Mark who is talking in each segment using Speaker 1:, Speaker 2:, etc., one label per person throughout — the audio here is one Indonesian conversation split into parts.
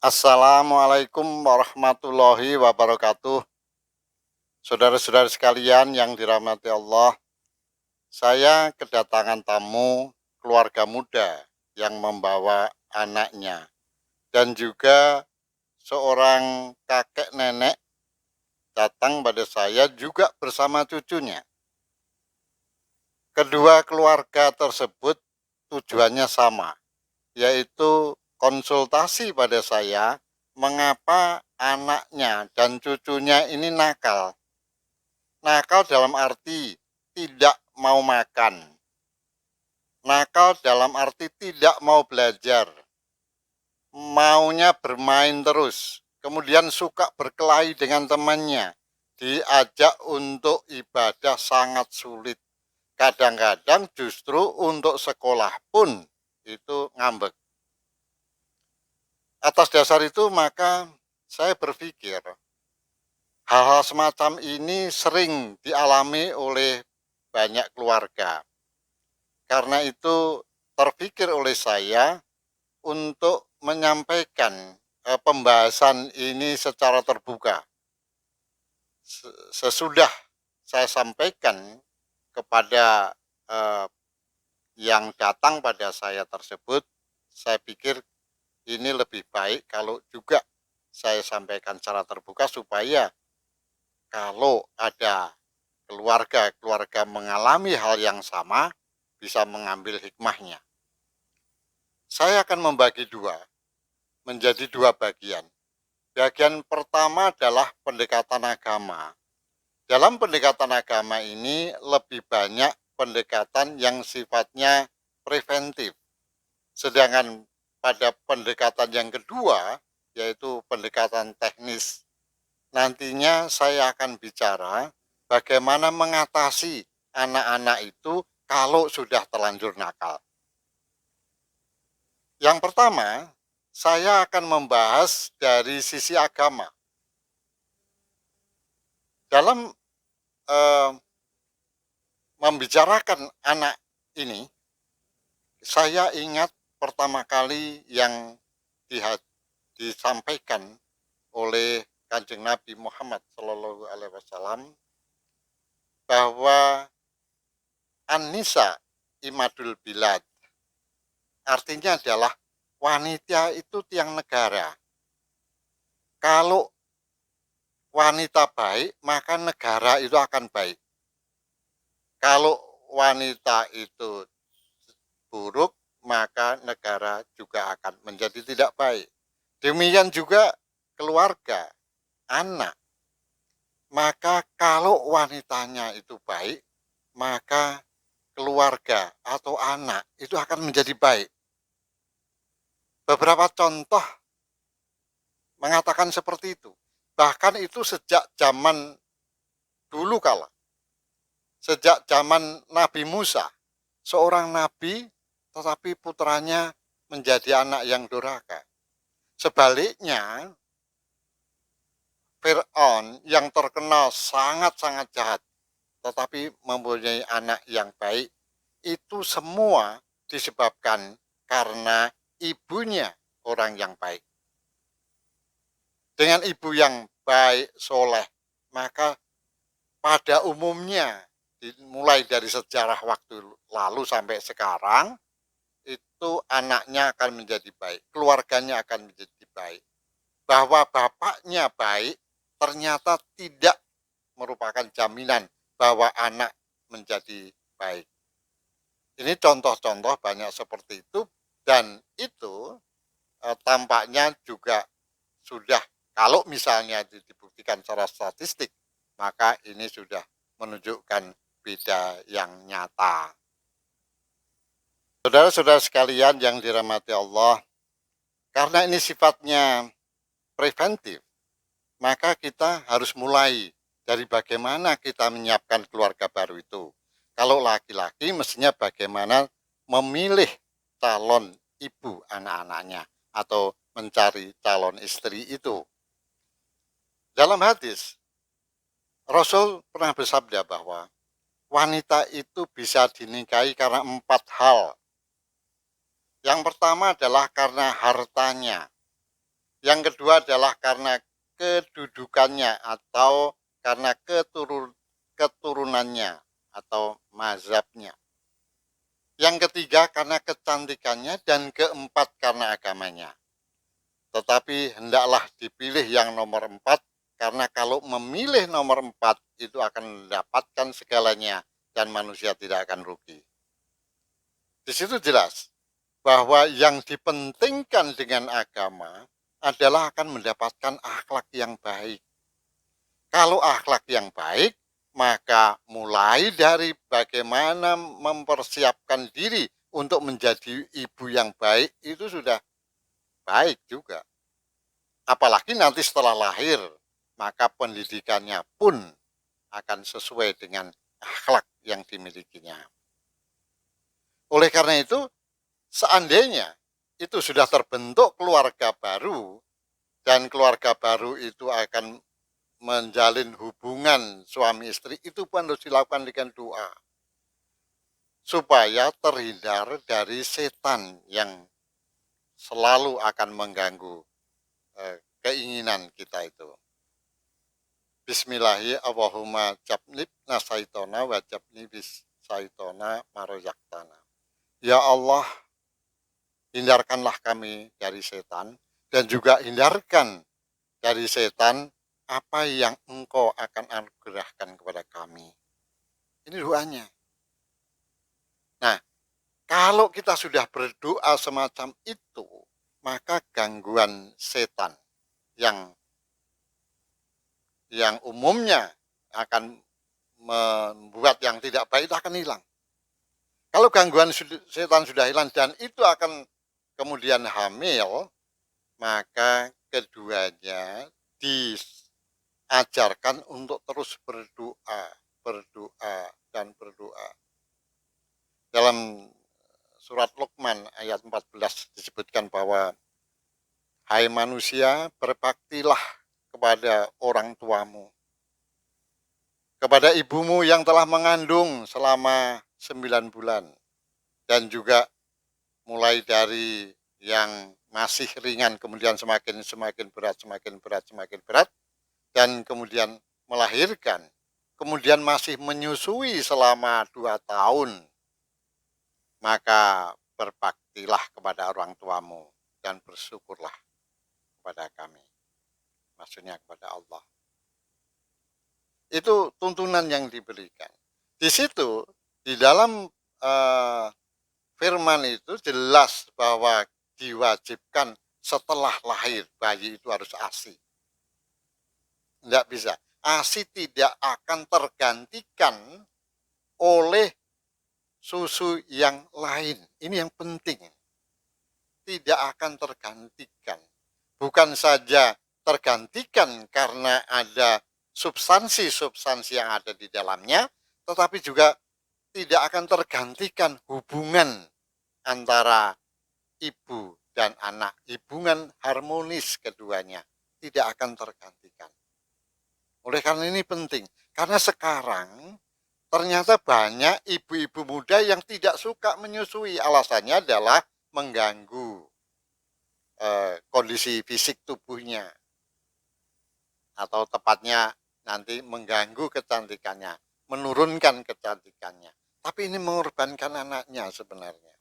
Speaker 1: Assalamualaikum warahmatullahi wabarakatuh. Saudara-saudara sekalian yang dirahmati Allah, saya kedatangan tamu keluarga muda yang membawa anaknya dan juga seorang kakek nenek datang pada saya juga bersama cucunya. Kedua keluarga tersebut tujuannya sama, yaitu konsultasi pada saya mengapa anaknya dan cucunya ini nakal. Nakal dalam arti tidak mau makan. Nakal dalam arti tidak mau belajar. Maunya bermain terus. Kemudian suka berkelahi dengan temannya. Diajak untuk ibadah sangat sulit. Kadang-kadang justru untuk sekolah pun itu ngambek. Atas dasar itu maka saya berpikir hal-hal semacam ini sering dialami oleh banyak keluarga. Karena itu terpikir oleh saya untuk menyampaikan pembahasan ini secara terbuka. Sesudah saya sampaikan kepada eh, yang datang pada saya tersebut, saya pikir ini lebih baik kalau juga saya sampaikan secara terbuka supaya kalau ada keluarga-keluarga mengalami hal yang sama, bisa mengambil hikmahnya. Saya akan membagi menjadi dua bagian. Bagian pertama adalah pendekatan agama. Dalam pendekatan agama ini lebih banyak pendekatan yang sifatnya preventif. Sedangkan pada pendekatan yang kedua, yaitu pendekatan teknis, nantinya saya akan bicara bagaimana mengatasi anak-anak itu kalau sudah terlanjur nakal. Yang pertama, saya akan membahas dari sisi agama. Dalam eh, membicarakan anak ini, saya ingat pertama kali yang disampaikan oleh Kanjeng Nabi Muhammad Shallallahu Alaihi Wasallam bahwa An-Nisa Imadul Bilad, artinya adalah wanita itu tiang negara. Kalau wanita baik, maka negara itu akan baik. Kalau wanita itu buruk, maka negara juga akan menjadi tidak baik. Demikian juga keluarga, anak. Maka kalau wanitanya itu baik, maka keluarga atau anak itu akan menjadi baik. Beberapa contoh mengatakan seperti itu. Bahkan itu sejak zaman dulu kala. Sejak zaman Nabi Musa, seorang nabi tetapi putranya menjadi anak yang durhaka. Sebaliknya, Fir'aun yang terkenal sangat-sangat jahat, tetapi mempunyai anak yang baik, itu semua disebabkan karena ibunya orang yang baik. Dengan ibu yang baik, soleh, maka pada umumnya, mulai dari sejarah waktu lalu sampai sekarang, itu anaknya akan menjadi baik, keluarganya akan menjadi baik. Bahwa bapaknya baik, ternyata tidak merupakan jaminan bahwa anak menjadi baik. Ini contoh-contoh banyak seperti itu, dan itu tampaknya juga sudah, kalau misalnya dibuktikan secara statistik, maka ini sudah menunjukkan beda yang nyata. Saudara-saudara sekalian yang dirahmati Allah, karena ini sifatnya preventif, maka kita harus mulai dari bagaimana kita menyiapkan keluarga baru itu. Kalau laki-laki mestinya bagaimana memilih calon ibu anak-anaknya atau mencari calon istri itu. Dalam hadis, Rasul pernah bersabda bahwa wanita itu bisa dinikahi karena 4 hal. Yang pertama adalah karena hartanya. Yang kedua adalah karena kedudukannya atau karena keturunannya atau mazhabnya. Yang ketiga karena kecantikannya dan keempat karena agamanya. Tetapi hendaklah dipilih yang nomor empat, karena kalau memilih nomor empat itu akan mendapatkan segalanya dan manusia tidak akan rugi. Di situ jelas bahwa yang dipentingkan dengan agama adalah akan mendapatkan akhlak yang baik. Kalau akhlak yang baik, maka mulai dari bagaimana mempersiapkan diri untuk menjadi ibu yang baik itu sudah baik juga. Apalagi nanti setelah lahir, maka pendidikannya pun akan sesuai dengan akhlak yang dimilikinya. Oleh karena itu, seandainya itu sudah terbentuk keluarga baru, dan keluarga baru itu akan menjalin hubungan suami istri, itu pun harus dilakukan dengan doa. Supaya terhindar dari setan yang selalu akan mengganggu keinginan kita itu. Bismillahirrahmanirrahim. Allahumma jabnib nasaitona wa jabni bisaitona maroyaktana. Ya Allah, hindarkanlah kami dari setan dan juga hindarkan dari setan apa yang Engkau akan anugerahkan kepada kami. Ini doanya. Nah, kalau kita sudah berdoa semacam itu, maka gangguan setan yang umumnya akan membuat yang tidak baik itu akan hilang. Kalau gangguan setan sudah hilang dan itu akan kemudian hamil, maka keduanya diajarkan untuk terus berdoa, berdoa, dan berdoa. Dalam surat Luqman ayat 14 disebutkan bahwa hai manusia, berbaktilah kepada orang tuamu, kepada ibumu yang telah mengandung selama 9 bulan, dan juga mulai dari yang masih ringan, kemudian semakin berat, semakin berat, semakin berat, dan kemudian melahirkan, kemudian masih menyusui selama 2 tahun, maka berbaktilah kepada orang tuamu dan bersyukurlah kepada kami. Maksudnya kepada Allah. Itu tuntunan yang diberikan. Di situ, di dalam firman itu jelas bahwa diwajibkan setelah lahir bayi itu harus ASI. Tidak bisa. ASI tidak akan tergantikan oleh susu yang lain. Ini yang penting. Tidak akan tergantikan. Bukan saja tergantikan karena ada substansi-substansi yang ada di dalamnya, tetapi juga tidak akan tergantikan hubungan antara ibu dan anak. Hubungan harmonis keduanya tidak akan tergantikan. Oleh karena ini penting, karena sekarang ternyata banyak ibu-ibu muda yang tidak suka menyusui. Alasannya adalah mengganggu kondisi fisik tubuhnya, atau tepatnya nanti mengganggu kecantikannya, menurunkan kecantikannya. Tapi ini mengorbankan anaknya sebenarnya.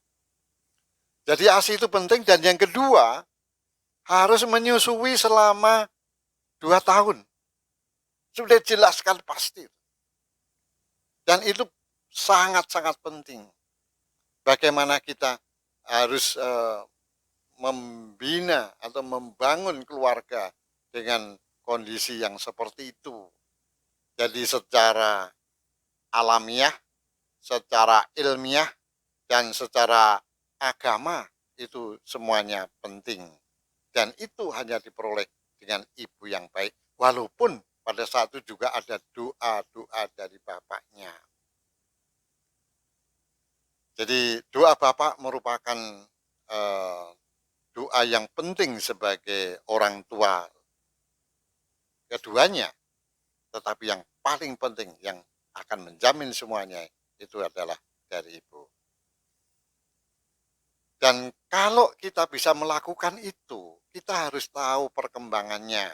Speaker 1: Jadi ASI itu penting, dan yang kedua harus menyusui selama 2 tahun. Sudah jelaskan pasti. Dan itu sangat-sangat penting. Bagaimana kita harus membina atau membangun keluarga dengan kondisi yang seperti itu. Jadi secara alamiah, secara ilmiah, dan secara agama itu semuanya penting. Dan itu hanya diperoleh dengan ibu yang baik. Walaupun pada saat itu juga ada doa-doa dari bapaknya. Jadi doa bapak merupakan doa yang penting sebagai orang tua keduanya. Tetapi yang paling penting yang akan menjamin semuanya itu adalah dari ibu. Dan kalau kita bisa melakukan itu, kita harus tahu perkembangannya.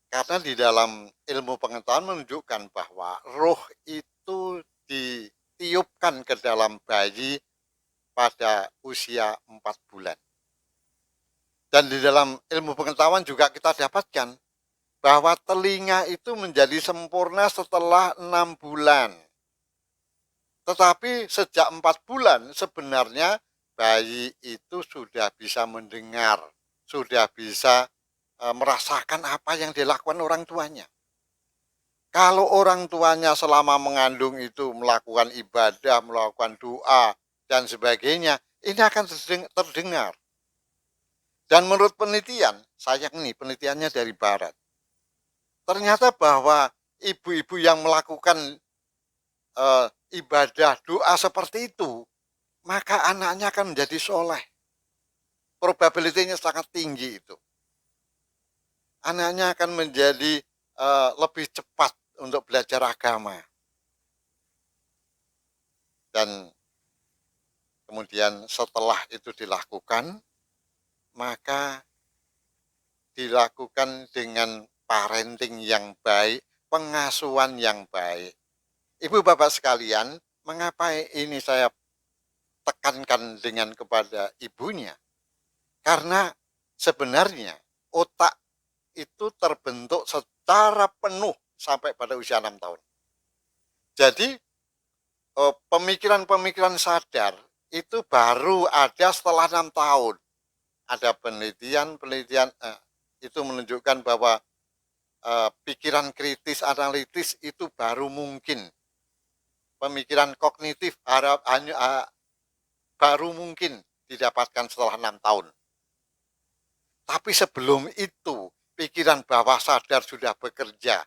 Speaker 1: Karena di dalam ilmu pengetahuan menunjukkan bahwa roh itu ditiupkan ke dalam bayi pada usia 4 bulan. Dan di dalam ilmu pengetahuan juga kita dapatkan bahwa telinga itu menjadi sempurna setelah 6 bulan. Tetapi sejak 4 bulan sebenarnya bayi itu sudah bisa mendengar, sudah bisa merasakan apa yang dilakukan orang tuanya. Kalau orang tuanya selama mengandung itu melakukan ibadah, melakukan doa, dan sebagainya, ini akan terdengar. Dan menurut penelitian, sayang nih penelitiannya dari barat, ternyata bahwa ibu-ibu yang melakukan ibadah doa seperti itu, maka anaknya akan menjadi soleh. Probabilitasnya sangat tinggi itu. Anaknya akan menjadi lebih cepat untuk belajar agama. Dan kemudian setelah itu dilakukan, maka dilakukan dengan parenting yang baik, pengasuhan yang baik. Ibu bapak sekalian, mengapa ini saya tekankan dengan kepada ibunya? Karena sebenarnya otak itu terbentuk secara penuh sampai pada usia 6 tahun. Jadi pemikiran-pemikiran sadar itu baru ada setelah 6 tahun. Ada penelitian itu menunjukkan bahwa pikiran kritis, analitis itu baru mungkin. Pemikiran kognitif baru mungkin didapatkan setelah 6 tahun. Tapi sebelum itu, pikiran bawah sadar sudah bekerja.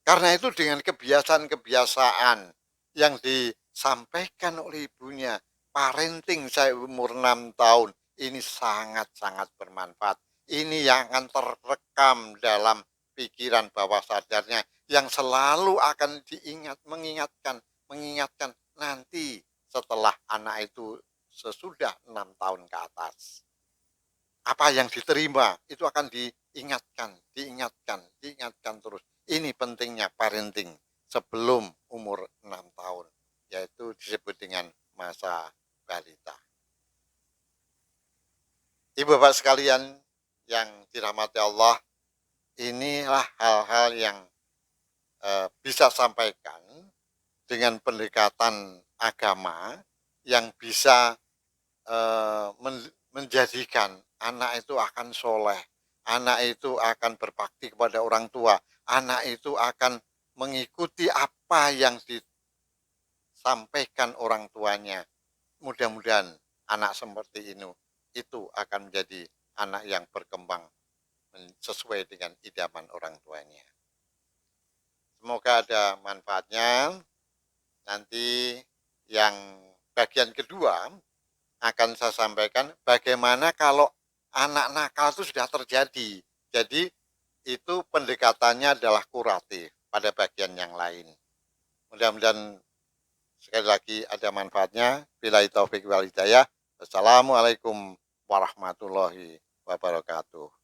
Speaker 1: Karena itu dengan kebiasaan-kebiasaan yang disampaikan oleh ibunya, parenting saya umur 6 tahun, ini sangat-sangat bermanfaat. Ini yang akan terekam dalam pikiran bawah sadarnya, yang selalu akan mengingatkan nanti setelah anak itu sesudah 6 tahun ke atas. Apa yang diterima itu akan diingatkan terus. Ini pentingnya parenting sebelum umur 6 tahun, yaitu disebut dengan masa balita. Ibu bapak sekalian yang dirahmati Allah, inilah hal-hal yang bisa sampaikan dengan pendekatan agama yang bisa menjadikan anak itu akan soleh, anak itu akan berbakti kepada orang tua, anak itu akan mengikuti apa yang disampaikan orang tuanya. Mudah-mudahan anak seperti ini itu akan menjadi anak yang berkembang sesuai dengan idaman orang tuanya. Semoga ada manfaatnya. Nanti yang bagian kedua akan saya sampaikan bagaimana kalau anak nakal itu sudah terjadi. Jadi itu pendekatannya adalah kuratif pada bagian yang lain. Mudah-mudahan sekali lagi ada manfaatnya. Billahi taufik wal hidayah. Wassalamualaikum warahmatullahi wabarakatuh.